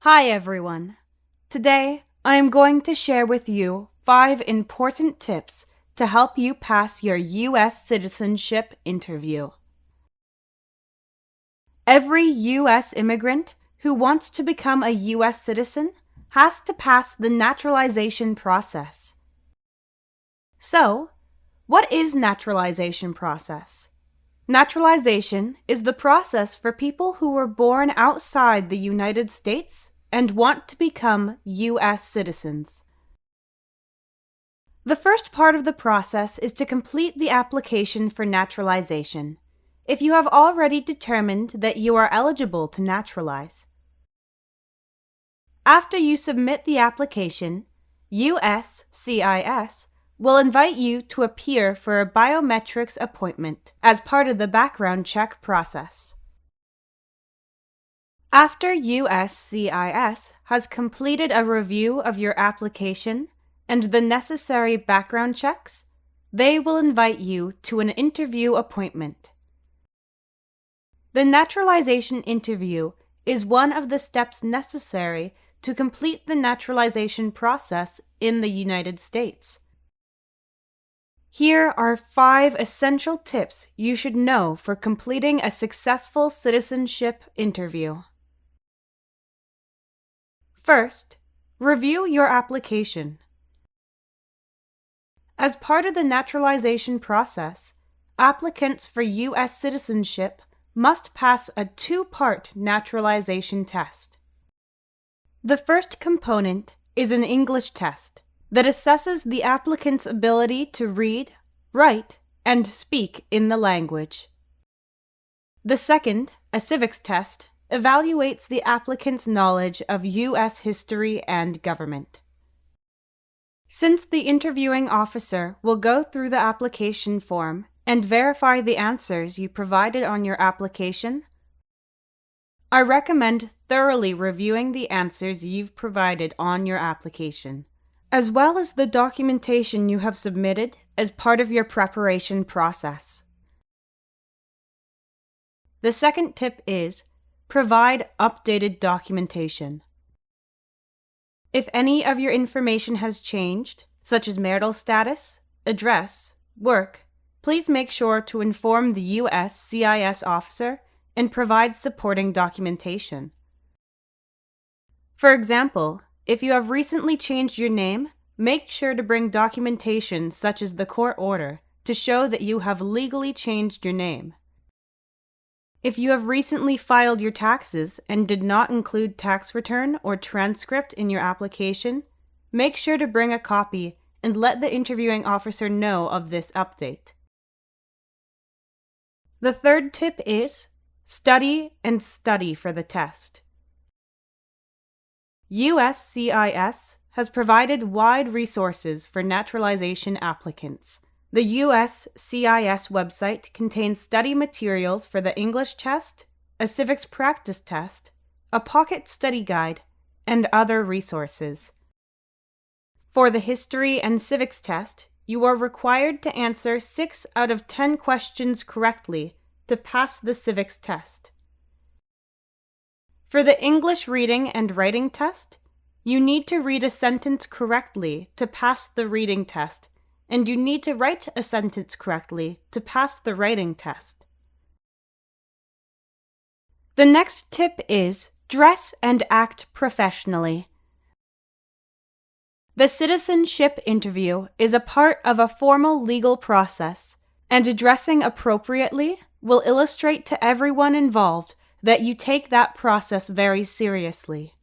Hi everyone. Today, I am going to share with you 5 important tips to help you pass your US citizenship interview. Every US immigrant who wants to become a US citizen has to pass the naturalization process. So, what is naturalization process? Naturalization is the process for people who were born outside the United States and want to become U.S. citizens. The first part of the process is to complete the application for naturalization, if you have already determined that you are eligible to naturalize. After you submit the application, USCIS will invite you to appear for a biometrics appointment as part of the background check process. After USCIS has completed a review of your application and the necessary background checks, they will invite you to an interview appointment. The naturalization interview is one of the steps necessary to complete the naturalization process in the United States. Here are 5 essential tips you should know for completing a successful citizenship interview. First, review your application. As part of the naturalization process, applicants for U.S. citizenship must pass a 2-part naturalization test. The first component is an English test that assesses the applicant's ability to read, write, and speak in the language. The second, a civics test, evaluates the applicant's knowledge of U.S. history and government. Since the interviewing officer will go through the application form and verify the answers you provided on your application, I recommend thoroughly reviewing the answers you've provided on your application, as well as the documentation you have submitted as part of your preparation process. The second tip is provide updated documentation. If any of your information has changed, such as marital status, address, work, please make sure to inform the USCIS officer and provide supporting documentation. For example, if you have recently changed your name, make sure to bring documentation such as the court order to show that you have legally changed your name. If you have recently filed your taxes and did not include tax return or transcript in your application, make sure to bring a copy and let the interviewing officer know of this update. The third tip is study and study for the test. USCIS has provided wide resources for naturalization applicants. The USCIS website contains study materials for the English test, a civics practice test, a pocket study guide, and other resources. For the history and civics test, you are required to answer 6 out of 10 questions correctly to pass the civics test. For the English reading and writing test, you need to read a sentence correctly to pass the reading test, and you need to write a sentence correctly to pass the writing test. The next tip is dress and act professionally. The citizenship interview is a part of a formal legal process, and dressing appropriately will illustrate to everyone involved that you take that process very seriously.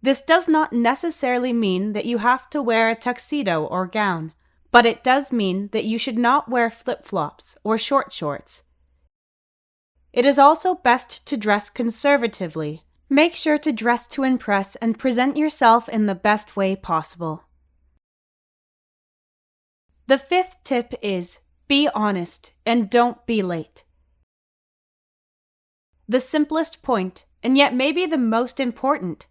This does not necessarily mean that you have to wear a tuxedo or gown, but it does mean that you should not wear flip-flops or short shorts. It is also best to dress conservatively. Make sure to dress to impress and present yourself in the best way possible. The 5th tip is be honest and don't be late. The simplest point, and yet maybe the most important.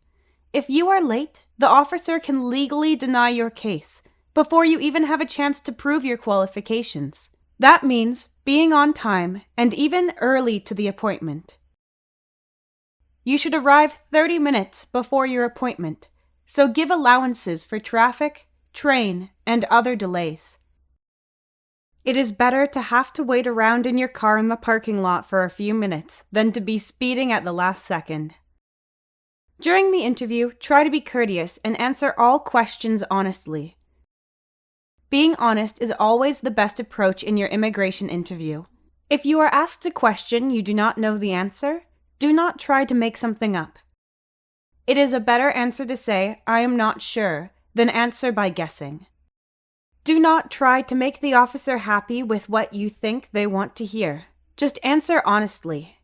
If you are late, the officer can legally deny your case before you even have a chance to prove your qualifications. That means being on time and even early to the appointment. You should arrive 30 minutes before your appointment, so give allowances for traffic, train, and other delays. It is better to have to wait around in your car in the parking lot for a few minutes than to be speeding at the last second. During the interview, try to be courteous and answer all questions honestly. Being honest is always the best approach in your immigration interview. If you are asked a question you do not know the answer, do not try to make something up. It is a better answer to say, "I am not sure," than answer by guessing. Do not try to make the officer happy with what you think they want to hear. Just answer honestly.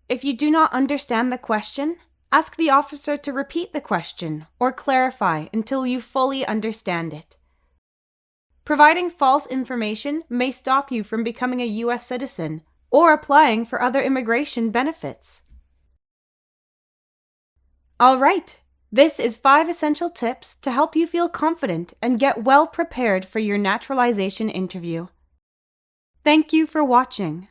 If you do not understand the question, ask the officer to repeat the question or clarify until you fully understand it. Providing false information may stop you from becoming a US citizen or applying for other immigration benefits. All right, this is 5 essential tips to help you feel confident and get well prepared for your naturalization interview. Thank you for watching.